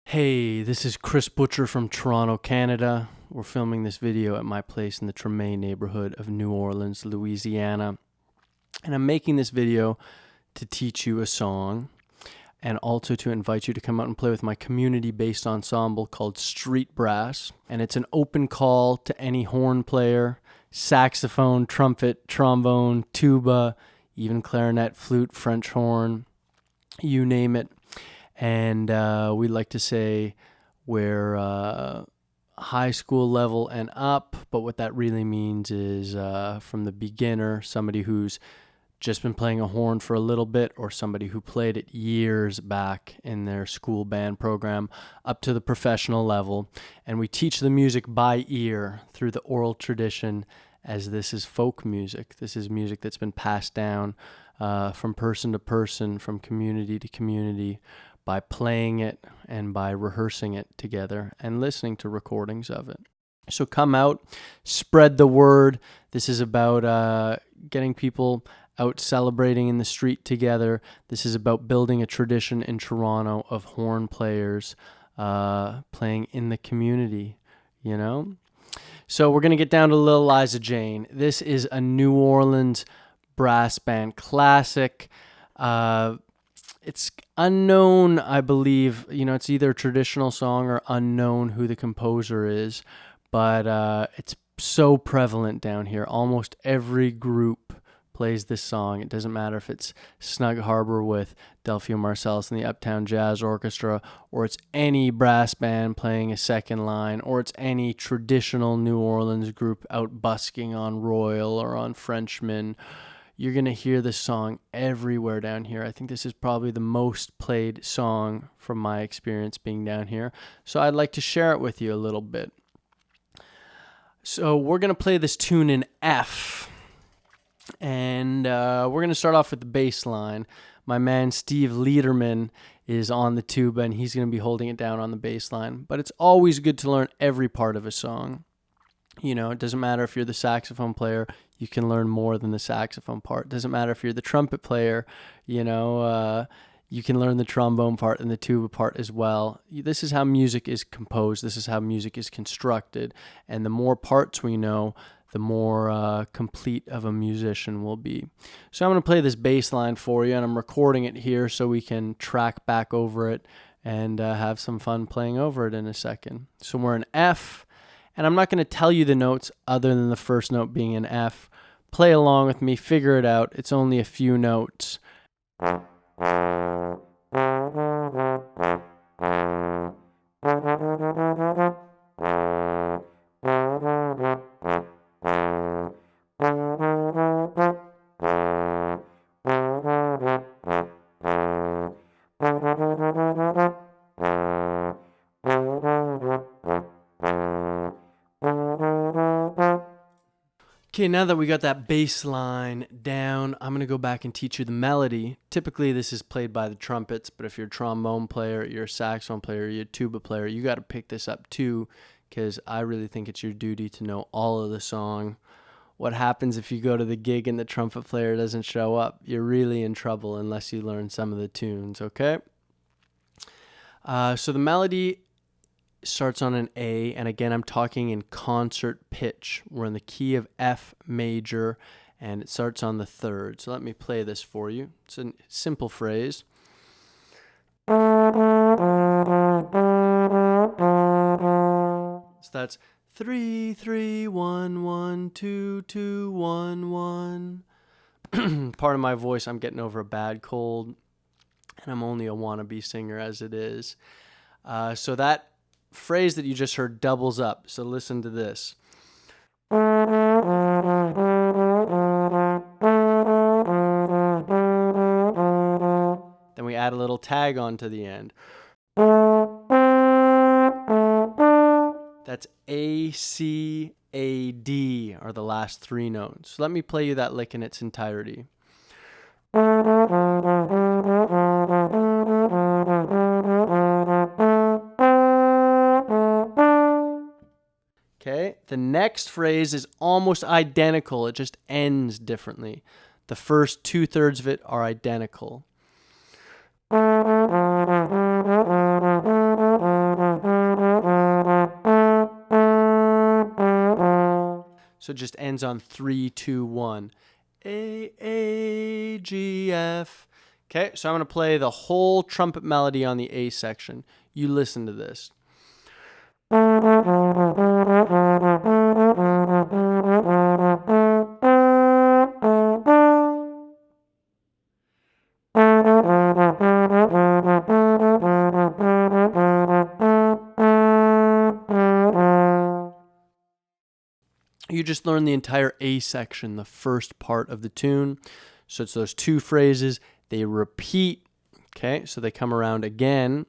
Hey, this is Chris Butcher from Toronto, Canada. We're filming this video at my place in the Treme neighborhood of New Orleans, Louisiana. And I'm making this video to teach you a song and also to invite you to come out and play with my community-based ensemble called Street Brass. And it's an open call to any horn player, saxophone, trumpet, trombone, tuba, even clarinet, flute, French horn, you name it. And we like to say we're high school level and up, but what that really means is from the beginner, somebody who's just been playing a horn for a little bit, or somebody who played it years back in their school band program, up to the professional level. And we teach the music by ear through the oral tradition, as this is folk music. This is music that's been passed down from person to person, from community to community, by playing it and by rehearsing it together and listening to recordings of it. So come out, spread the word. This is about getting people out celebrating in the street together. This is about building a tradition in Toronto of horn players playing in the community, you know? So we're going to get down to Little Liza Jane. This is a New Orleans brass band classic. It's unknown, I believe. You know, it's either a traditional song or unknown who the composer is, but it's so prevalent down here. Almost every group plays this song. It doesn't matter if it's Snug Harbor with Delphio Marsalis and the Uptown Jazz Orchestra, or it's any brass band playing a second line, or it's any traditional New Orleans group out busking on Royal or on Frenchman. You're going to hear this song everywhere down here. I think this is probably the most played song from my experience being down here. So I'd like to share it with you a little bit. So we're going to play this tune in F. And we're going to start off with the bass line. My man Steve Lederman is on the tuba, and he's going to be holding it down on the bass line. But it's always good to learn every part of a song. You know, it doesn't matter if you're the saxophone player, you can learn more than the saxophone part. It doesn't matter if you're the trumpet player, you know, you can learn the trombone part and the tuba part as well. This is how music is composed. This is how music is constructed. And the more parts we know, the more complete of a musician we'll be. So I'm going to play this bass line for you, and I'm recording it here so we can track back over it and have some fun playing over it in a second. So we're in F. And I'm not going to tell you the notes other than the first note being an F. Play along with me, figure it out. It's only a few notes. Okay, now that we got that bass line down, I'm going to go back and teach you the melody. Typically, this is played by the trumpets, but if you're a trombone player, you're a saxophone player, you're a tuba player, you got to pick this up too, because I really think it's your duty to know all of the song. What happens if you go to the gig and the trumpet player doesn't show up? You're really in trouble unless you learn some of the tunes, okay? So the melody starts on an A, and again, I'm talking in concert pitch. We're in the key of F major, and it starts on the third. So let me play this for you. It's a simple phrase. So that's 3 3 1 1 2 2 1 1. Part of my voice, I'm getting over a bad cold, and I'm only a wannabe singer as it is. So that phrase that you just heard doubles up. So listen to this. Then we add a little tag on to the end. That's A, C, A, D are the last three notes. So let me play you that lick in its entirety. Okay, the next phrase is almost identical. It just ends differently. The first 2/3 of it are identical. So it just ends on 3, 2, 1. A, G, F. Okay, so I'm going to play the whole trumpet melody on the A section. You listen to this. You just learn the entire A section, the first part of the tune. So it's those two phrases. They repeat. Okay, so they come around again.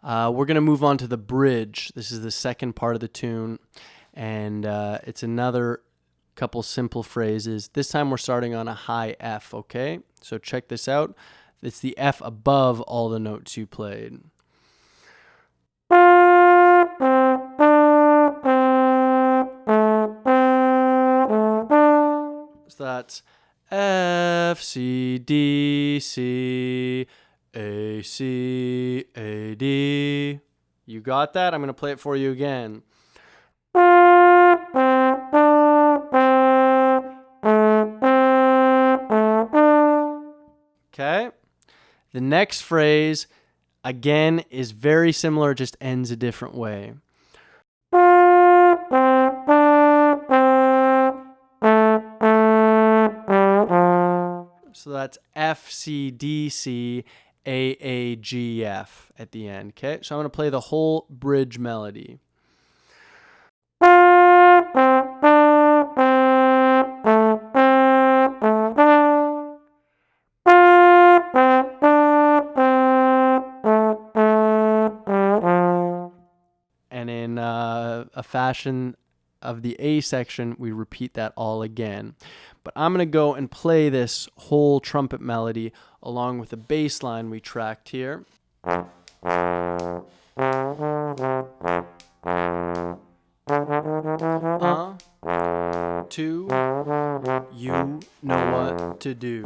We're going to move on to the bridge. This is the second part of the tune. And it's another couple simple phrases. This time we're starting on a high F, okay? So check this out. It's the F above all the notes you played. So that's F, C, D, C, A, C, A, D. You got that? I'm going to play it for you again. Okay? The next phrase, again, is very similar, just ends a different way. So that's F, C, D, C, A, G, F at the end. Okay, so I'm going to play the whole bridge melody. And in a fashion of the A section, we repeat that all again. But I'm going to go and play this whole trumpet melody along with the bass line we tracked here. Two, you know what to do.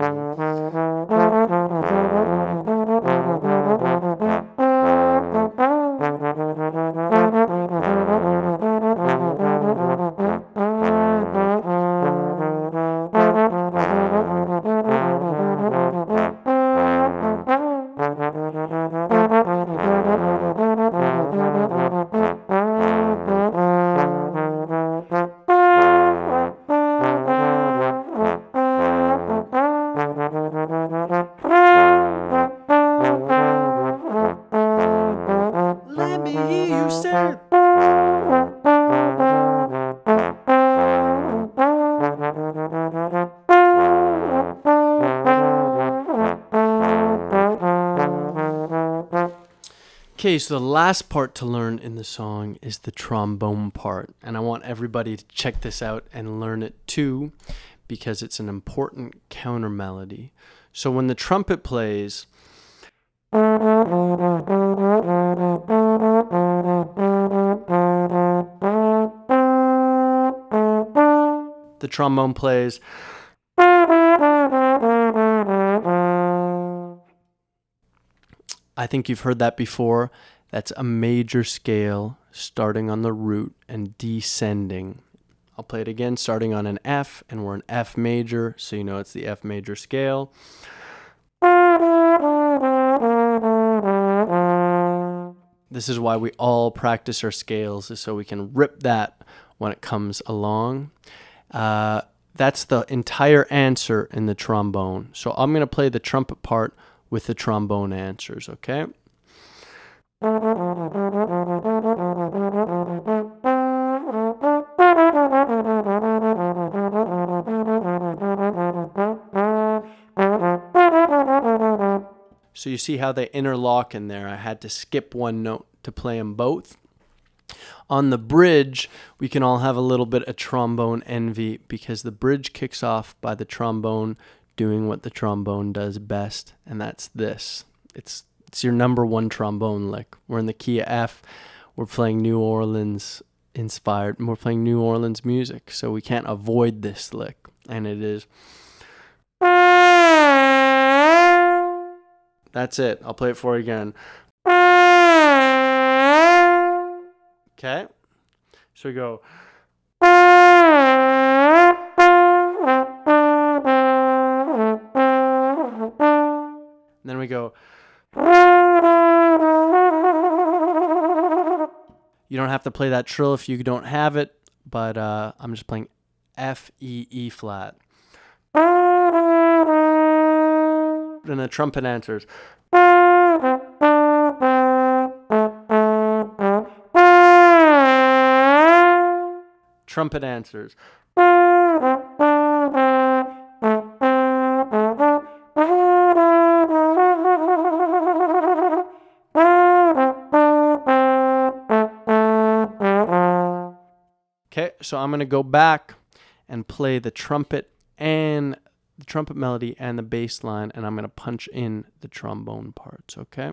Let me hear you say. Okay, so the last part to learn in the song is the trombone part. And I want everybody to check this out and learn it too, because it's an important counter melody. So when the trumpet plays, the trombone plays. I think you've heard that before. That's a major scale starting on the root and descending. I'll play it again, starting on an F, and we're an F major, so you know it's the F major scale. This is why we all practice our scales, is so we can rip that when it comes along. That's the entire answer in the trombone. So I'm going to play the trumpet part with the trombone answers, okay? So you see how they interlock in there. I had to skip one note to play them both. On the bridge, we can all have a little bit of trombone envy because the bridge kicks off by the trombone doing what the trombone does best, and that's this. It's your number one trombone lick. We're in the key of F. We're playing New Orleans inspired, and we're playing New Orleans music, so we can't avoid this lick, and it is. That's it. I'll play it for you again. Okay. So we go. And then we go. You don't have to play that trill if you don't have it, but I'm just playing F, E, E flat. And the trumpet answers. Trumpet answers. Okay, so I'm going to go back and play the trumpet and the trumpet melody and the bass line, and I'm going to punch in the trombone parts, okay?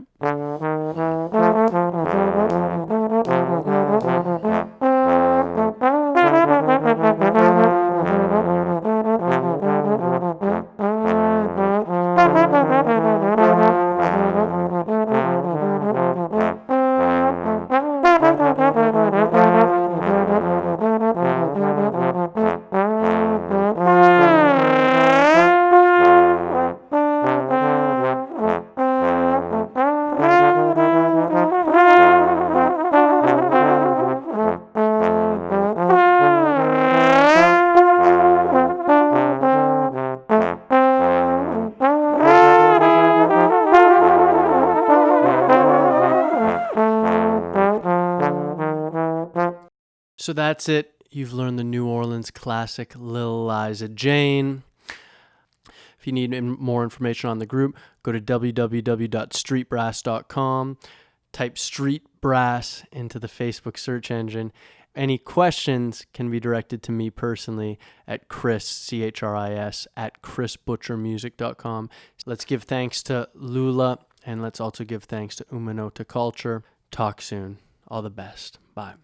So that's it. You've learned the New Orleans classic Lil Eliza Jane. If you need more information on the group, go to www.streetbrass.com. Type Street Brass into the Facebook search engine. Any questions can be directed to me personally at Chris, C-H-R-I-S, at chrisbutchermusic.com. Let's give thanks to Lula, and let's also give thanks to Umanota Culture. Talk soon. All the best. Bye.